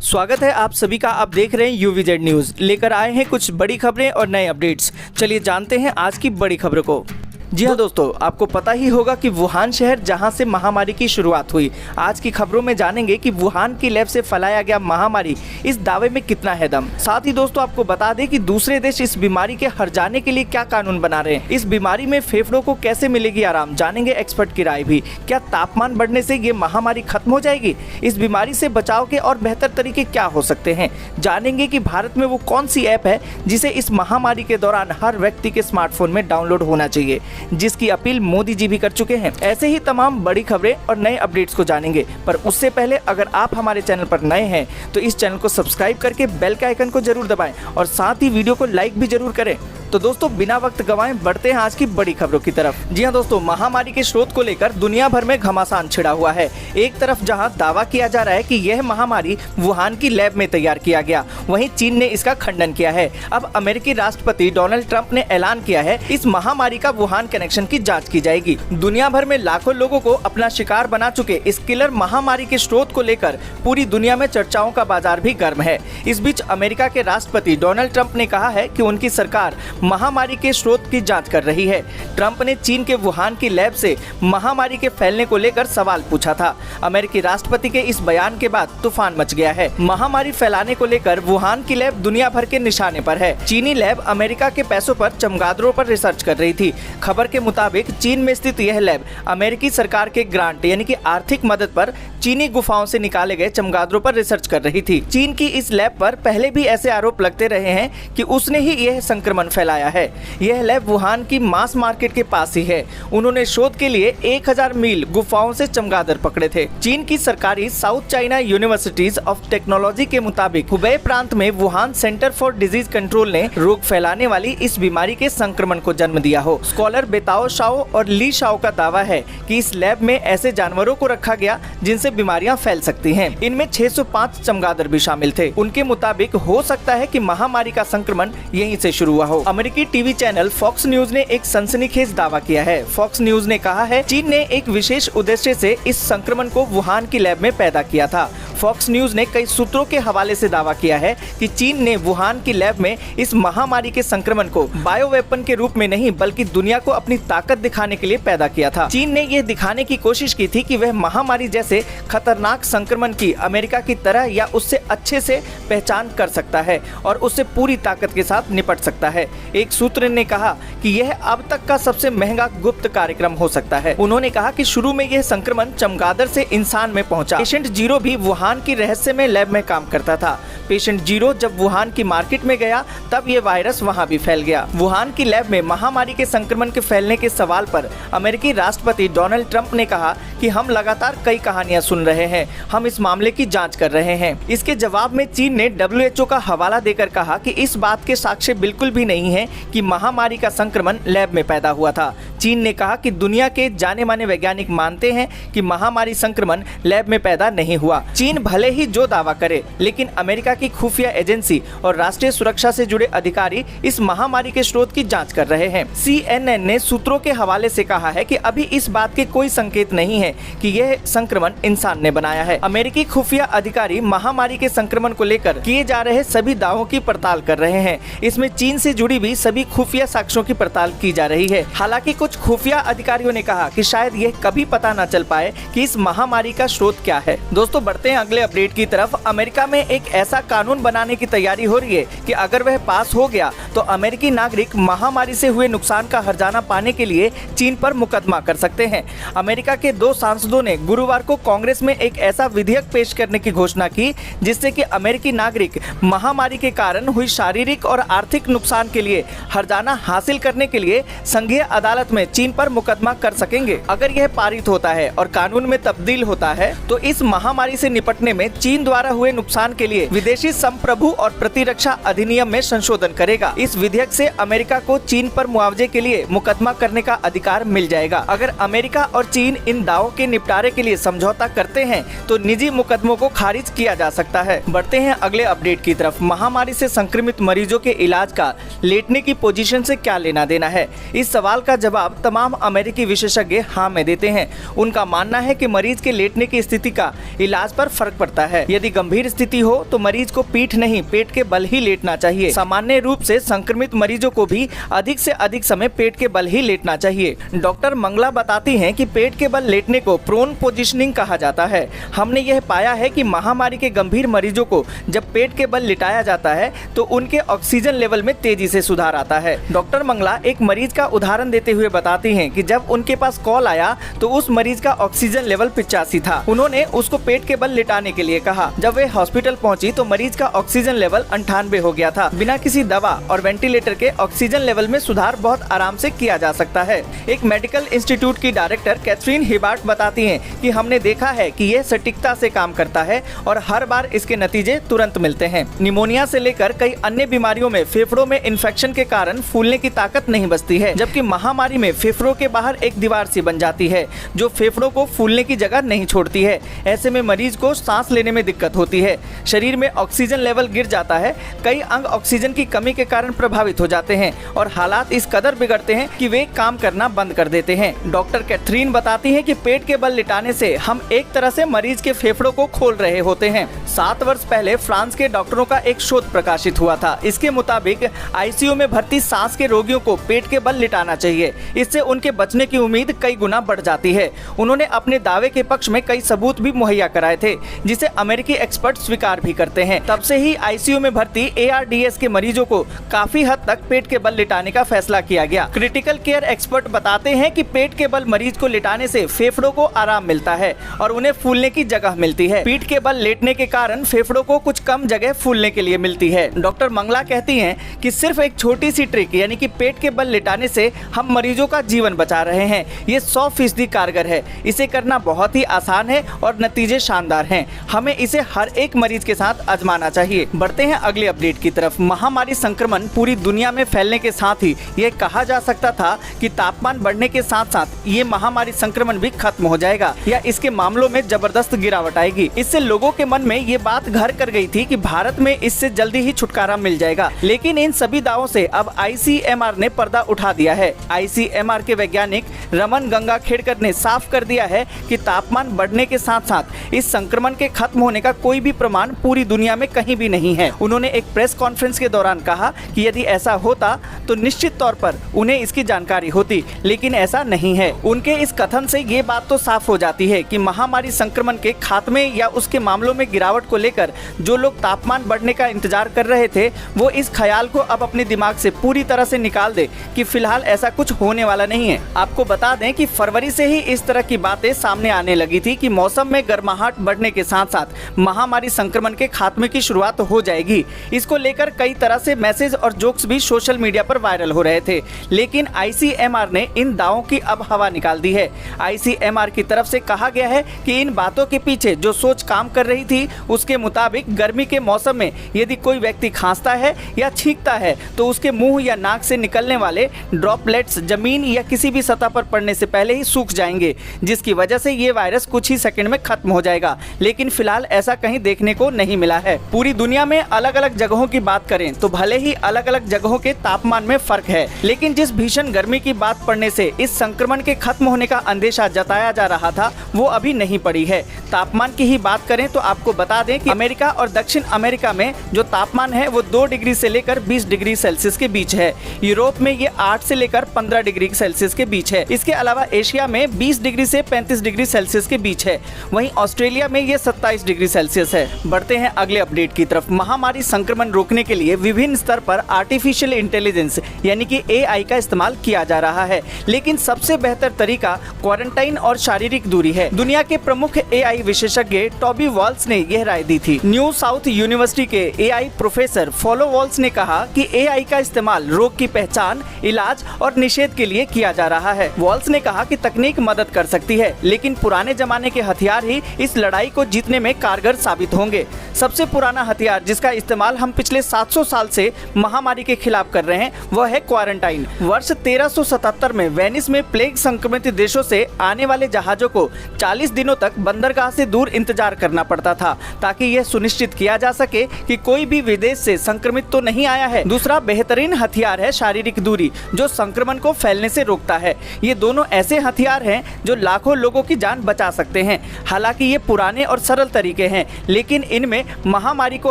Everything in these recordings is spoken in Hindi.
स्वागत है आप सभी का। आप देख रहे हैं यूवीजेड न्यूज़। लेकर आए हैं कुछ बड़ी खबरें और नए अपडेट्स। चलिए जानते हैं आज की बड़ी खबरों को। जी हाँ दोस्तों, आपको पता ही होगा कि वुहान शहर जहां से महामारी की शुरुआत हुई। आज की खबरों में जानेंगे कि वुहान की लैब से फैलाया गया महामारी, इस दावे में कितना है दम। साथ ही दोस्तों आपको बता दें कि दूसरे देश इस बीमारी के हट जाने के लिए क्या कानून बना रहे हैं। इस बीमारी में फेफड़ों को कैसे मिलेगी आराम, जानेंगे एक्सपर्ट की राय भी। क्या तापमान बढ़ने से ये महामारी खत्म हो जाएगी? इस बीमारी से बचाव के और बेहतर तरीके क्या हो सकते हैं, जानेंगे कि भारत में वो कौन सी ऐप है जिसे इस महामारी के दौरान हर व्यक्ति के स्मार्टफोन में डाउनलोड होना चाहिए, जिसकी अपील मोदी जी भी कर चुके हैं। ऐसे ही तमाम बड़ी खबरें और नए अपडेट्स को जानेंगे, पर उससे पहले अगर आप हमारे चैनल पर नए हैं तो इस चैनल को सब्सक्राइब करके बेल के आइकन को जरूर दबाएं और साथ ही वीडियो को लाइक भी जरूर करें। तो दोस्तों बिना वक्त गंवाए बढ़ते हैं आज की बड़ी खबरों की तरफ। जी हां दोस्तों, महामारी के स्रोत को लेकर दुनिया भर में घमासान छिड़ा हुआ है। एक तरफ जहां दावा किया जा रहा है कि यह महामारी वुहान की लैब में तैयार किया गया, वहीं चीन ने इसका खंडन किया है। अब अमेरिकी राष्ट्रपति डोनाल्ड ट्रंप ने ऐलान किया है इस महामारी का वुहान कनेक्शन की जाँच की जाएगी। दुनिया भर में लाखों लोगों को अपना शिकार बना चुके इस किलर महामारी के स्रोत को लेकर पूरी दुनिया में चर्चाओं का बाजार भी गर्म है। इस बीच अमेरिका के राष्ट्रपति डोनाल्ड ट्रंप ने कहा है कि उनकी सरकार महामारी के स्रोत की जांच कर रही है। ट्रंप ने चीन के वुहान की लैब से महामारी के फैलने को लेकर सवाल पूछा था। अमेरिकी राष्ट्रपति के इस बयान के बाद तूफान मच गया है। महामारी फैलाने को लेकर वुहान की लैब दुनिया भर के निशाने पर है। चीनी लैब अमेरिका के पैसों पर चमगादड़ों पर रिसर्च कर रही थी। खबर के मुताबिक चीन में स्थित यह लैब अमेरिकी सरकार के ग्रांट यानी कि आर्थिक मदद पर चीनी गुफाओं से निकाले गए चमगादड़ों पर रिसर्च कर रही थी। चीन की इस लैब पर पहले भी ऐसे आरोप लगते रहे हैं कि उसने ही यह संक्रमण फैलाया है। यह लैब वुहान की मास मार्केट के पास ही है। उन्होंने शोध के लिए 1000 मील गुफाओं से चमगादड़ पकड़े थे। चीन की सरकारी south China universities of technology के मुताबिक हुबेई प्रांत में Wuhan centre for disease control ने रोग फैलाने वाली इस बीमारी के संक्रमण को जन्म दिया हो। स्कॉलर बेताओ शाओ और ली शाओ का दावा है कि इस लैब में ऐसे जानवरों को रखा गया जिनसे बीमारियां फैल सकती हैं। इनमें 605 चमगादड़ भी शामिल थे। उनके मुताबिक हो सकता है कि महामारी का संक्रमण यहीं से शुरू हुआ हो। अमेरिकी टीवी चैनल फॉक्स न्यूज ने एक सनसनीखेज दावा किया है। फॉक्स न्यूज ने कहा है चीन ने एक विशेष उद्देश्य से इस संक्रमण को वुहान की लैब में पैदा किया था। फॉक्स न्यूज ने कई सूत्रों के हवाले से दावा किया है कि चीन ने वुहान की लैब में इस महामारी के संक्रमण को बायो वेपन के रूप में नहीं बल्कि दुनिया को अपनी ताकत दिखाने के लिए पैदा किया था। चीन ने यह दिखाने की कोशिश की थी कि वह महामारी जैसे खतरनाक संक्रमण की अमेरिका की तरह या उससे अच्छे से पहचान कर सकता है और उससे पूरी ताकत के साथ निपट सकता है। एक सूत्र ने कहा कि यह अब तक का सबसे महंगा गुप्त कार्यक्रम हो सकता है। उन्होंने कहा कि शुरू में यह संक्रमण चमगादड़ से इंसान में पहुंचा। पेशेंट जीरो भी वुहान की रहस्यमय लैब में काम करता था। पेशेंट जीरो जब वुहान की मार्केट में गया तब ये वायरस वहां भी फैल गया। वुहान की लैब में महामारी के संक्रमण के फैलने के सवाल पर अमेरिकी राष्ट्रपति डोनाल्ड ट्रंप ने कहा कि हम लगातार कई कहानियां सुन रहे हैं, हम इस मामले की जांच कर रहे हैं। इसके जवाब में चीन ने WHO का हवाला देकर कहा कि इस बात के साक्ष्य बिल्कुल भी नहीं है कि महामारी का संक्रमण लैब में पैदा हुआ था। चीन ने कहा कि दुनिया के जाने माने वैज्ञानिक मानते हैं कि महामारी संक्रमण लैब में पैदा नहीं हुआ। चीन भले ही जो दावा करे, लेकिन अमेरिका की खुफिया एजेंसी और राष्ट्रीय सुरक्षा से जुड़े अधिकारी इस महामारी के स्रोत की जांच कर रहे हैं। CNN ने सूत्रों के हवाले से कहा है कि अभी इस बात के कोई संकेत नहीं है कि यह संक्रमण इंसान ने बनाया है। अमेरिकी खुफिया अधिकारी महामारी के संक्रमण को लेकर किए जा रहे सभी दावों की पड़ताल कर रहे हैं। इसमें चीन से जुड़ी भी सभी खुफिया साक्ष्यों की पड़ताल की जा रही है। हालांकि कुछ खुफिया अधिकारियों ने कहा कि शायद यह कभी पता न चल पाए कि इस महामारी का स्रोत क्या है। दोस्तों बढ़ते हैं अगले अपडेट की तरफ। अमेरिका में एक ऐसा कानून बनाने की तैयारी हो रही है कि अगर वह पास हो गया तो अमेरिकी नागरिक महामारी से हुए नुकसान का हर्जाना पाने के लिए चीन पर मुकदमा कर सकते हैं। अमेरिका के 2 सांसदों ने गुरुवार को कांग्रेस में एक ऐसा विधेयक पेश करने की घोषणा की जिससे कि अमेरिकी नागरिक महामारी के कारण हुई शारीरिक और आर्थिक नुकसान के लिए हर्जाना हासिल करने के लिए संघीय अदालत में चीन पर मुकदमा कर सकेंगे। अगर यह पारित होता है और कानून में तब्दील होता है तो इस महामारी से निपटने में चीन द्वारा हुए नुकसान के लिए विदेशी संप्रभु और प्रतिरक्षा अधिनियम में संशोधन करेगा। इस विधेयक से अमेरिका को चीन पर मुआवजे के लिए मुकदमा करने का अधिकार मिल जाएगा। अगर अमेरिका और चीन इन दावों के निपटारे के लिए समझौता करते हैं तो निजी मुकदमों को खारिज किया जा सकता है। बढ़ते हैं अगले अपडेट की तरफ। महामारी से संक्रमित मरीजों के इलाज का लेटने की पोजीशन से क्या लेना देना है? इस सवाल का जवाब तमाम अमेरिकी विशेषज्ञ हाँ में देते हैं। उनका मानना है कि मरीज के लेटने की स्थिति का इलाज पर फर्क पड़ता है। यदि गंभीर स्थिति हो तो मरीज को पीठ नहीं, पेट के बल ही लेटना चाहिए। सामान्य रूप से संक्रमित मरीजों को भी अधिक से अधिक समय पेट के बल ही लेटना चाहिए। डॉक्टर मंगला बताती हैं कि पेट के बल लेटने को प्रोन पोजीशनिंग कहा जाता है। हमने यह पाया है कि महामारी के गंभीर मरीजों को जब पेट के बल लिटाया जाता है तो उनके ऑक्सीजन लेवल में तेजी से सुधार आता है। डॉक्टर मंगला एक मरीज का उदाहरण देते हुए बताती हैं कि जब उनके पास कॉल आया तो उस मरीज का ऑक्सीजन लेवल 85 था। उन्होंने उसको पेट के बल लिटाने के लिए कहा। जब वे हॉस्पिटल पहुंची तो मरीज का ऑक्सीजन लेवल 98 हो गया था। बिना किसी दवा और वेंटिलेटर के ऑक्सीजन लेवल में सुधार बहुत आराम से किया जा सकता है। एक मेडिकल इंस्टीट्यूट की डायरेक्टर कैथरीन हिबार्ट बताती हैं कि हमने देखा है कि यह सटीकता से काम करता है और हर बार इसके नतीजे तुरंत मिलते हैं। निमोनिया से लेकर कई अन्य बीमारियों में फेफड़ों में इन्फेक्शन के कारण फूलने की ताकत नहीं बचती है, जबकि महामारी में फेफड़ों के बाहर एक दीवार सी बन जाती है जो फेफड़ों को फूलने की जगह नहीं छोड़ती है। ऐसे में मरीज को सांस लेने में दिक्कत होती है, शरीर में ऑक्सीजन लेवल गिर जाता है, कई अंग ऑक्सीजन की कमी के कारण प्रभावित हो जाते हैं और हालात इस कदर बिगड़ते हैं कि वे काम करना बंद कर देते हैं। डॉक्टर कैथरीन बताती हैं कि पेट के बल लिटाने से हम एक तरह से मरीज के फेफड़ों को खोल रहे होते हैं। 7 वर्ष पहले फ्रांस के डॉक्टरों का एक शोध प्रकाशित हुआ था। इसके मुताबिक आईसीयू में भर्ती सांस के रोगियों को पेट के बल लिटाना चाहिए। इससे उनके बचने की उम्मीद कई गुना बढ़ जाती है। उन्होंने अपने दावे के पक्ष में कई सबूत भी मुहैया कराए थे, जिसे अमेरिकी एक्सपर्ट स्वीकार भी करते हैं। तब से ही आईसीयू में भर्ती ARDS के मरीजों को काफी हद तक पेट के बल लिटाने का फैसला किया गया। क्रिटिकल केयर एक्सपर्ट बताते हैं कि पेट के बल मरीज को लिटाने से फेफड़ों को आराम मिलता है और उन्हें फूलने की जगह मिलती है। पीठ के बल लेटने के कारण फेफड़ों को कुछ कम जगह फूलने के लिए मिलती है। डॉक्टर मंगला कहती हैं कि सिर्फ एक छोटी सी ट्रिक यानी कि पेट के बल लिटाने से हम मरीजों का जीवन बचा रहे हैं। ये 100% कारगर है। इसे करना बहुत ही आसान है और नतीजे शानदार हैं। हमें इसे हर एक मरीज के साथ आजमाना चाहिए। बढ़ते हैं अगले अपडेट की तरफ। महामारी संक्रमण पूरी दुनिया में फैलने के साथ ही यह कहा जा सकता था कि तापमान बढ़ने के साथ साथ ये महामारी संक्रमण भी खत्म हो जाएगा या इसके मामलों में जबरदस्त गिरावट आएगी। इससे लोगों के मन में ये बात घर कर गई थी कि भारत में इससे जल्दी ही छुटकारा मिल जाएगा। लेकिन इन सभी दावों से अब ICMR ने पर्दा उठा दिया है। ICMR के वैज्ञानिक रमन गंगाखेड़कर ने साफ कर दिया है कि तापमान बढ़ने के साथ साथ इस संक्रमण के खत्म होने का कोई भी प्रमाण पूरी दुनिया में कहीं भी नहीं है। उन्होंने एक प्रेस कॉन्फ्रेंस के दौरान कहा कि यदि ऐसा होता तो निश्चित तौर पर उन्हें इसकी जानकारी होती, लेकिन ऐसा नहीं है। उनके इस कथन से ये बात तो साफ हो जाती है कि महामारी संक्रमण के खात्मे या उसके मामलों में गिरावट को लेकर जो लोग तापमान बढ़ने का इंतजार कर रहे थे वो इस ख्याल को अब अपने दिमाग से पूरी तरह से निकाल दे कि फिलहाल ऐसा कुछ होने वाला नहीं है। आपको बता दें कि फरवरी से ही इस तरह की बातें सामने आने लगी थी कि मौसम में गर्माहट बढ़ने के साथ साथ महामारी संक्रमण के खात्मे की शुरुआत हो जाएगी। इसको लेकर कई तरह से मैसेज और जोक्स भी सोशल मीडिया पर वायरल हो रहे थे, लेकिन ICMR ने इन दावों की अब हवा निकाल दी है। ICMR की तरफ से कहा गया है कि इन बातों के पीछे जो सोच काम कर रही थी उसके मुताबिक गर्मी के मौसम में यदि कोई व्यक्ति खांसता है या छींकता है तो उसके मुंह या नाक से निकलने वाले ड्रॉपलेट्स जमीन या किसी भी सतह पर पड़ने से पहले ही सूख जाएंगे, जिसकी वजह से ये वायरस कुछ ही सेकंड में खत्म हो जाएगा। लेकिन फिलहाल ऐसा कहीं देखने को नहीं मिला है। पूरी दुनिया में अलग अलग जगहों की बात करें तो भले ही अलग अलग जगहों के तापमान में फर्क है, लेकिन जिस भीषण गर्मी की बात पड़ने से इस संक्रमण के खत्म होने का अंदेशा जताया जा रहा था वो अभी नहीं पड़ी है। तापमान की ही बात करें तो आपको बता दें कि अमेरिका और दक्षिण अमेरिका में जो तापमान है वो 2 डिग्री से लेकर 20 डिग्री सेल्सियस के बीच है। यूरोप में ये 8 से लेकर 15 डिग्री सेल्सियस के बीच है। इसके अलावा एशिया में 20 डिग्री से 35 डिग्री सेल्सियस के बीच है। वहीं ऑस्ट्रेलिया में ये 27 डिग्री सेल्सियस है। बढ़ते हैं अगले अपडेट की तरफ। महामारी संक्रमण रोकने के लिए विभिन्न स्तर पर आर्टिफिशियल इंटेलिजेंस यानी कि AI का इस्तेमाल किया जा रहा है, लेकिन सबसे बेहतर तरीका क्वारंटाइन और शारीरिक दूरी है। दुनिया के प्रमुख AI विशेषज्ञ टॉबी वॉल्स ने यह राय दी थी। न्यू साउथ यूनिवर्सिटी के AI प्रोफेसर फॉलो वॉल्स ने कहा कि AI का इस्तेमाल रोग की पहचान, इलाज और निषेध के लिए किया जा रहा है। वॉल्स ने कहा कि तकनीक मदद कर सकती है, लेकिन पुराने जमाने के हथियार ही इस लड़ाई को जीतने में कारगर साबित होंगे। सबसे पुराना हथियार जिसका इस्तेमाल हम पिछले 700 साल से महामारी के खिलाफ कर रहे हैं वह है क्वारंटाइन। वर्ष 1377 में वेनिस में प्लेग संक्रमित देशों से आने वाले जहाजों को 40 दिनों तक बंदरगाह सुविधा से दूर इंतजार करना पड़ता था, ताकि यह सुनिश्चित किया जा सके कि कोई भी विदेश से संक्रमित तो नहीं आया है। दूसरा बेहतरीन हथियार है शारीरिक दूरी, जो संक्रमण को फैलने से रोकता है। ये दोनों ऐसे हथियार हैं जो लाखों लोगों की जान बचा सकते हैं। हालांकि ये पुराने और सरल तरीके हैं, लेकिन इनमें महामारी को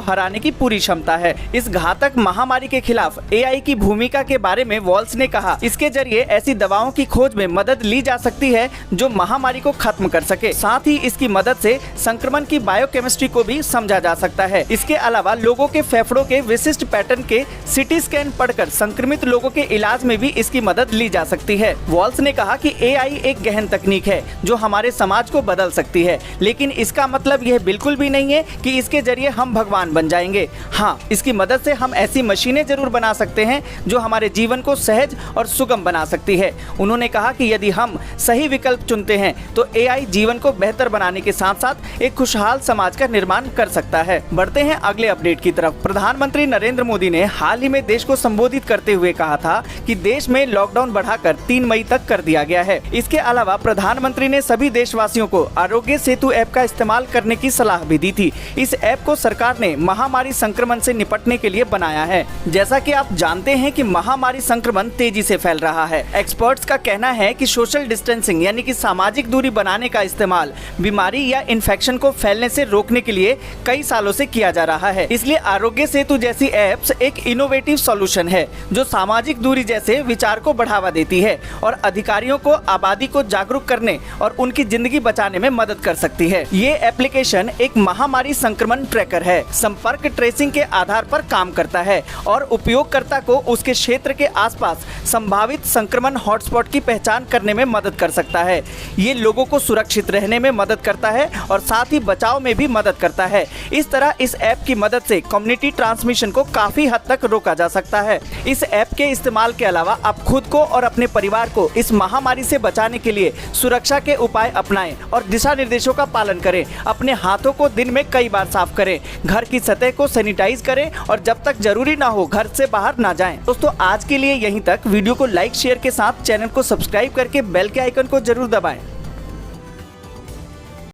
हराने की पूरी क्षमता है। इस घातक महामारी के खिलाफ AI की भूमिका के बारे में वॉल्स ने कहा, इसके जरिए ऐसी दवाओं की खोज में मदद ली जा सकती है जो महामारी को खत्म कर सके। साथ ही इसकी मदद से संक्रमण की बायोकेमिस्ट्री को भी समझा जा सकता है। इसके अलावा लोगों के फेफड़ों के विशिष्ट पैटर्न के CT स्कैन पढ़कर संक्रमित लोगों के इलाज में भी इसकी मदद ली जा सकती है। वॉल्स ने कहा कि AI एक गहन तकनीक है जो हमारे समाज को बदल सकती है, लेकिन इसका मतलब यह बिल्कुल भी नहीं है कि इसके जरिए हम भगवान बन जाएंगे। हाँ, इसकी मदद से हम ऐसी मशीनें जरूर बना सकते हैं जो हमारे जीवन को सहज और सुगम बना सकती है। उन्होंने कहा कि यदि हम सही विकल्प चुनते हैं तो AI जीवन को बेहतर बनाने के साथ साथ एक खुशहाल समाज का निर्माण कर सकता है। बढ़ते हैं अगले अपडेट की तरफ। प्रधानमंत्री नरेंद्र मोदी ने हाल ही में देश को संबोधित करते हुए कहा था कि देश में लॉकडाउन बढ़ाकर 3 मई तक कर दिया गया है। इसके अलावा प्रधानमंत्री ने सभी देशवासियों को आरोग्य सेतु ऐप का इस्तेमाल करने की सलाह भी दी थी। इस ऐप को सरकार ने महामारी संक्रमण से निपटने के लिए बनाया है। जैसा कि आप जानते हैं कि महामारी संक्रमण तेजी से फैल रहा है। एक्सपर्ट्स का कहना है कि सोशल डिस्टेंसिंग यानी कि सामाजिक दूरी बनाने का इस्तेमाल बीमारी या इन्फेक्शन को फैलने से रोकने के लिए कई सालों से किया जा रहा है। इसलिए आरोग्य सेतु जैसी एप्स एक इनोवेटिव सॉल्यूशन है जो सामाजिक दूरी जैसे विचार को बढ़ावा देती है और अधिकारियों को आबादी को जागरूक करने और उनकी जिंदगी बचाने में मदद कर सकती है। ये एप्लीकेशन एक महामारी संक्रमण ट्रैकर है, संपर्क ट्रेसिंग के आधार पर काम करता है और उपयोगकर्ता को उसके क्षेत्र के आसपास संभावित संक्रमण हॉटस्पॉट की पहचान करने में मदद कर सकता है। ये लोगों को सुरक्षित रहने में मदद करता है और साथ ही बचाव में भी मदद करता है। इस तरह इस ऐप की मदद से कम्युनिटी ट्रांसमिशन को काफी हद तक रोका जा सकता है। इस ऐप के इस्तेमाल के अलावा आप खुद को और अपने परिवार को इस महामारी से बचाने के लिए सुरक्षा के उपाय अपनाएं और दिशा निर्देशों का पालन करें। अपने हाथों को दिन में कई बार साफ करें, घर की सतह को सैनिटाइज करें और जब तक जरूरी ना हो घर से बाहर ना जाएं। दोस्तों, आज के लिए यहीं तक। वीडियो को लाइक शेयर के साथ चैनल को सब्सक्राइब करके बेल के आइकन को जरूर दबाएं।